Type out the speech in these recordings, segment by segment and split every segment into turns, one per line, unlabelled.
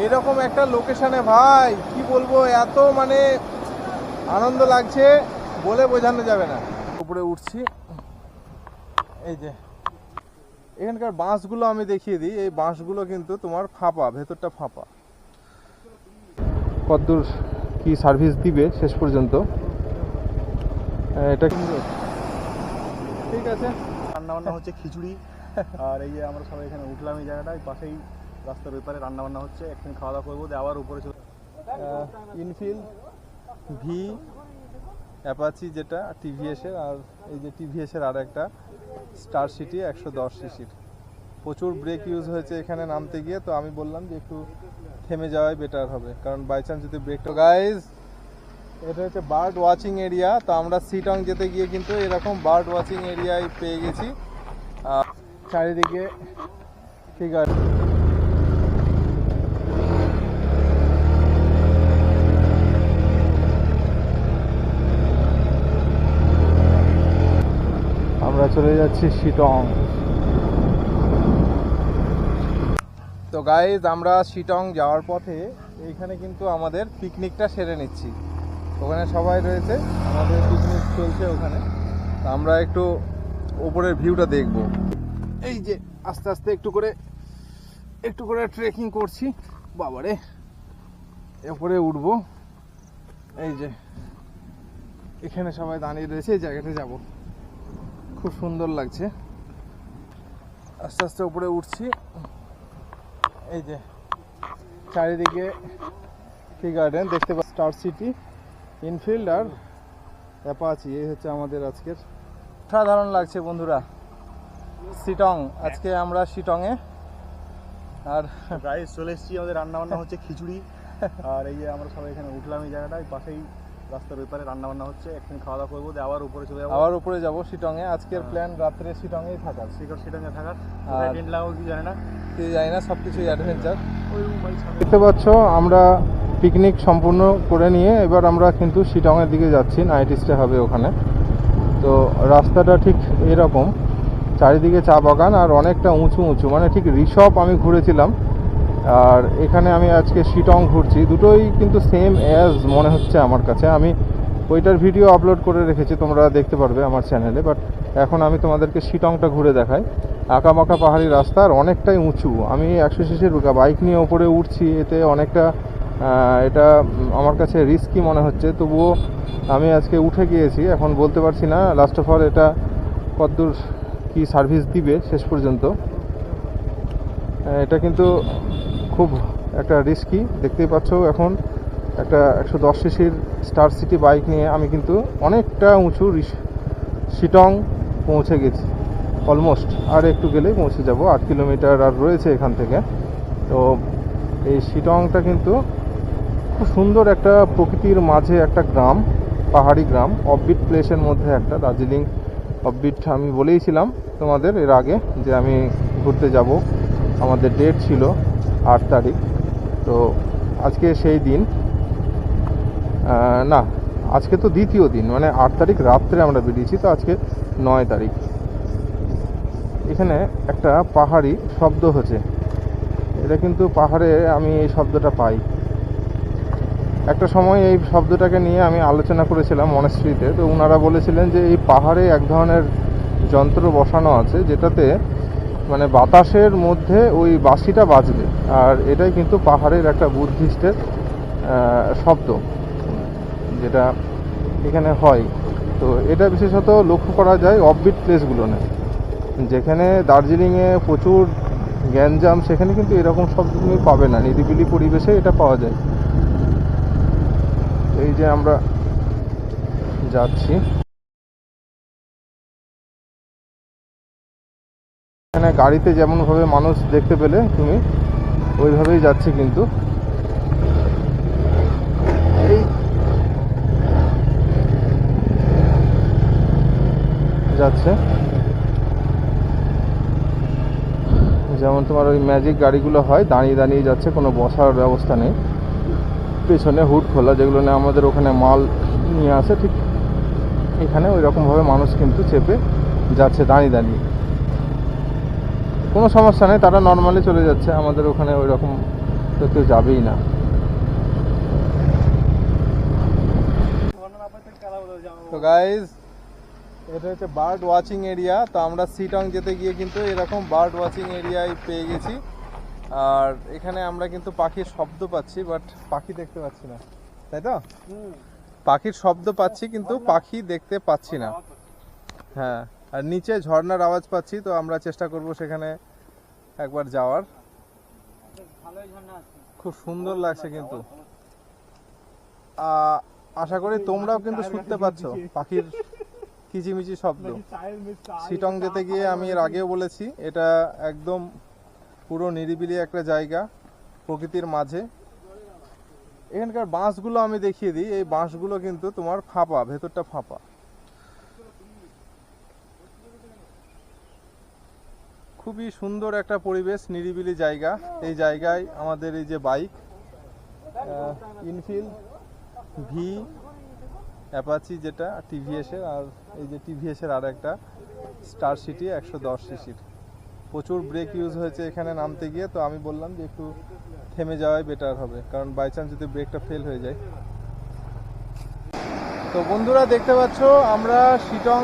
এইরকম একটা লোকেশনে ভাই কি বলবো, এত মানে আনন্দ লাগছে বলে বোঝানো যাবে না। উপরে উঠছি, এই যে এখানকার বাঁশগুলো আমি দেখিয়ে দিই। এই বাঁশগুলো কিন্তু তোমার ফাঁপা, ভেতরটা ফাঁপা। কতদূর কি সার্ভিস দিবে শেষ পর্যন্ত এটা কিন্তু ঠিক আছে।
রান্নাবান্না হচ্ছে খিচুড়ি, আর এই যে আমরা সবাই এখানে উঠলাম এই জায়গাটা, পাশেই রাস্তার ওই পারে রান্নাবান্না হচ্ছে। একদিন খাওয়া দাওয়া করবো, দিয়ে আবার উপরে চলে
ইনফিল ভি অ্যাপাচি যেটা টিভিএসের, আর এই যে টিভিএসের আর একটা স্টার সিটি 110 সিসির। প্রচুর ব্রেক ইউজ হয়েছে এখানে নামতে গিয়ে, তো আমি বললাম যে একটু থেমে যাওয়াই বেটার হবে, কারণ বাই চান্স যদি ব্রেক। তো গাইজ এটা হচ্ছে বার্ড ওয়াচিং এরিয়া। তো আমরা শিটং যেতে গিয়ে কিন্তু এরকম বার্ড ওয়াচিং এরিয়ায় পেয়ে গেছি। চারিদিকে ঠিক আছে, আমরা চলে যাচ্ছি শিটং। তো গাইজ আমরা শিটং যাওয়ার পথে এইখানে কিন্তু আমাদের পিকনিকটা সেরে নিচ্ছি। ওখানে সবাই রয়েছে, আমাদের পিকনিক চলছে ওখানে। আমরা একটু উপরের ভিউটা দেখব। এই যে আস্তে আস্তে একটু করে ট্রেকিং করছি। বাবারে, উপরে উঠবো। এই যে এখানে সবাই দাঁড়িয়ে রয়েছে, এই জায়গাটা যাব, খুব সুন্দর লাগছে। আস্তে আস্তে উপরে উঠছি। এই যে চারিদিকে টি গার্ডেন দেখতে পাচ্ছি, স্টার সিটি, ইনফিল্ড আর অ্যাপাচি। এই হচ্ছে আমাদের আজকের। সাধারণ লাগছে বন্ধুরা শিটং। আজকে আমরা শিটংয়ে, আর
গাইস চলে এসেছি। আমাদের রান্নাবান্না হচ্ছে খিচুড়ি, আর এই যে আমরা সবাই এখানে উঠলাম এই জায়গাটায়, পাশেই রাস্তার ওই পারে রান্নাবান্না হচ্ছে। একদিন খাওয়া দাওয়া করবো, দিয়ে আবার উপরে চলে যাবো।
আবার উপরে যাবো শিটংয়ে। আজকের প্ল্যান রাত্রে শিটংয়েই থাকার।
শিটংয়ে থাকার।
আর
টেন্ট লাগাবো কি জানি না,
সব কিছুই অ্যাডভেঞ্চার। দেখতে পাচ্ছ আমরা পিকনিক সম্পূর্ণ করে নিয়ে এবার আমরা কিন্তু শিটংয়ের দিকে যাচ্ছি। নাইট স্টে হবে ওখানে। তো রাস্তাটা ঠিক এরকম, চারিদিকে চা বাগান আর অনেকটা উঁচু উঁচু, মানে ঠিক ঋষভ আমি ঘুরেছিলাম, আর এখানে আমি আজকে শিটং ঘুরছি। দুটোই কিন্তু সেম অ্যাজ মনে হচ্ছে আমার কাছে। আমি ওইটার ভিডিও আপলোড করে রেখেছি, তোমরা দেখতে পারবে আমার চ্যানেলে। বাট এখন আমি তোমাদেরকে শিটংটা ঘুরে দেখাই। আঁকাবাঁকা পাহাড়ি রাস্তা আর অনেকটাই উঁচু। আমি 100 সিসির বাইক নিয়ে ওপরে উঠছি, এতে অনেকটা এটা আমার কাছে রিস্কি মনে হচ্ছে। তবুও আমি আজকে উঠে গিয়েছি। এখন বলতে পারছি না লাস্ট অফ অল এটা কতদূর কি সার্ভিস দিবে শেষ পর্যন্ত। এটা কিন্তু খুব একটা রিস্কি। দেখতেই পাচ্ছ এখন একটা 110 সিসির স্টার সিটি বাইক নিয়ে আমি কিন্তু অনেকটা উঁচু শিটং পৌঁছে গেছি অলমোস্ট। আর একটু গেলেই পৌঁছে যাব, 8 কিলোমিটার আর রয়েছে এখান থেকে। তো এই শিটংটা কিন্তু খুব সুন্দর একটা প্রকৃতির মাঝে একটা গ্রাম, পাহাড়ি গ্রাম, অফবিট প্লেসের মধ্যে একটা। দার্জিলিং অফবিট আমি বলেইছিলাম তোমাদের এর আগে যে আমি ঘুরতে যাব, আমাদের ডেট ছিল 8 তারিখ। তো আজকে সেই দিন, না আজকে তো দ্বিতীয় দিন, মানে 8 তারিখ রাত্রে আমরা বেরিয়েছি, তো আজকে 9 তারিখ। এখানে একটা পাহাড়ি শব্দ হচ্ছে, এটা কিন্তু পাহাড়ে আমি এই শব্দটা পাই। একটা সময় এই শব্দটাকে নিয়ে আমি আলোচনা করেছিলাম মনেস্ট্রিতে। তো ওনারা বলেছিলেন যে এই পাহাড়ে এক ধরনের যন্ত্র বসানো আছে, যেটাতে মানে বাতাসের মধ্যে ওই বাঁশিটা বাজবে। আর এটাই কিন্তু পাহাড়ের একটা বুদ্ধিস্টের শব্দ যেটা এখানে হয়। তো এটা বিশেষত লক্ষ্য করা যায় অফবিট প্লেসগুলো না, যেখানে দার্জিলিংয়ে প্রচুর গ্যাঞ্জাম, সেখানে কিন্তু এরকম শব্দ তুমি পাবে না। নিরিবিলি পরিবেশে এটা পাওয়া যায়। এই যে আমরা যাচ্ছি, এখানে গাড়িতে যেমনভাবে মানুষ দেখতে পেলে তুমি ওইভাবেই যাচ্ছে কিন্তু। এই যাচ্ছে যেমন তোমার ওই ম্যাজিক গাড়িগুলো হয়, দাঁড়িয়ে দাঁড়িয়ে যাচ্ছে, কোনো বসার ব্যবস্থা নেই। পেছনে হুড খোলা, যেগুলো নিয়ে আমাদের ওখানে মাল নিয়ে আসে, ঠিক এখানে ওই রকমভাবে মানুষ কিন্তু চেপে যাচ্ছে দাঁড়িয়ে দাঁড়িয়ে। কোনো সমস্যা নেই, তারা নর্মালি চলে যাচ্ছে। আমাদের ওখানে ওই রকম তো কেউ যাবেই না। তো গাইজ, এটা হচ্ছে বার্ড ওয়াচিং এরিয়া। তো আমরা শিটং যেতে গিয়ে কিন্তু এরকম বার্ড ওয়াচিং এরিয়ায় পেয়ে গেছি। আর এখানে আমরা কিন্তু পাখির শব্দ পাচ্ছি, বাট পাখি দেখতে পাচ্ছি না, তাই তো? পাখির শব্দ পাচ্ছি কিন্তু পাখি দেখতে পাচ্ছি না। হ্যাঁ, আর নিচে ঝর্ণার আওয়াজ পাচ্ছি। তো আমরা চেষ্টা করব সেখানে একবার যাওয়ার। খুব সুন্দর লাগছে কিন্তু। আশা করি তোমরাও কিন্তু শুনতে পাচ্ছ পাখির কিচিমিচি শব্দ। শিটং যেতে গিয়ে আমি এর আগেও বলেছি, এটা একদম পুরো নিরিবিলি একটা জায়গা প্রকৃতির মাঝে। এখানকার বাঁশগুলো আমি দেখিয়ে দিই। এই বাঁশগুলো কিন্তু তোমার ফাঁপা, ভেতরটা ফাঁপা। খুবই সুন্দর একটা পরিবেশ, নিরিবিলি জায়গা। এই জায়গায় আমাদের এই যে বাইক ইনফিল্ড ভি অ্যাপাচি, যেটা টিভিএসের, আর এই যে টিভিএসের আর একটা স্টার সিটি 110 সিসির, প্রচুর ব্রেক ইউজ হয়েছে এখানে নামতে গিয়ে। তো আমি বললাম যে একটু থেমে যাওয়াই বেটার হবে, কারণ বাই চান্স যদি ব্রেকটা ফেল হয়ে যায়। তো বন্ধুরা দেখতে পাচ্ছ, আমরা শিটং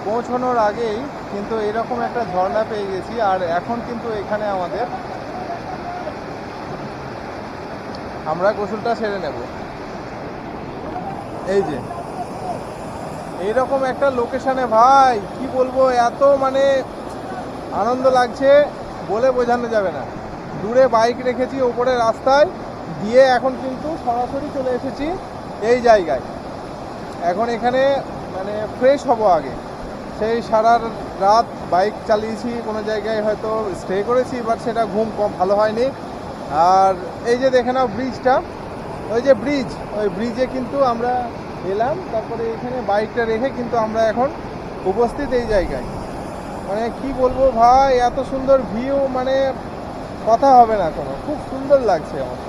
পৌঁছানোর আগেই কিন্তু এরকম একটা ঝর্ণা পেয়ে গেছি। আর এখন কিন্তু এখানে আমরা গোসলটা সেরে নেব। এই যে এইরকম একটা লোকেশনে, ভাই কি বলবো, এত মানে আনন্দ লাগছে বলে বোঝানো যাবে না। দূরে বাইক রেখেছি ওপরে রাস্তায় দিয়ে, এখন কিন্তু সরাসরি চলে এসেছি এই জায়গায়। এখন এখানে মানে ফ্রেশ হব আগে। সেই সারা রাত বাইক চালিয়েছি, কোনো জায়গায় হয়তো স্টে করেছি, বাট সেটা ঘুম কম ভালো হয়নি। আর এই যে দেখে নাও ব্রিজটা, ওই যে ব্রিজ, ওই ব্রিজে কিন্তু আমরা এলাম। তারপরে এখানে বাইকটা রেখে কিন্তু আমরা এখন উপস্থিত এই জায়গায়। মানে কি বলবো ভাই, এত সুন্দর ভিউ, মানে কথা হবে না কোনো। খুব সুন্দর লাগছে আমার।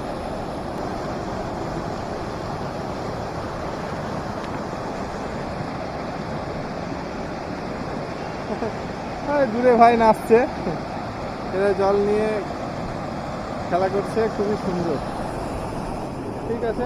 দূরে ভাই নাচছে, এরা জল নিয়ে খেলা করছে, খুবই সুন্দর। ঠিক আছে।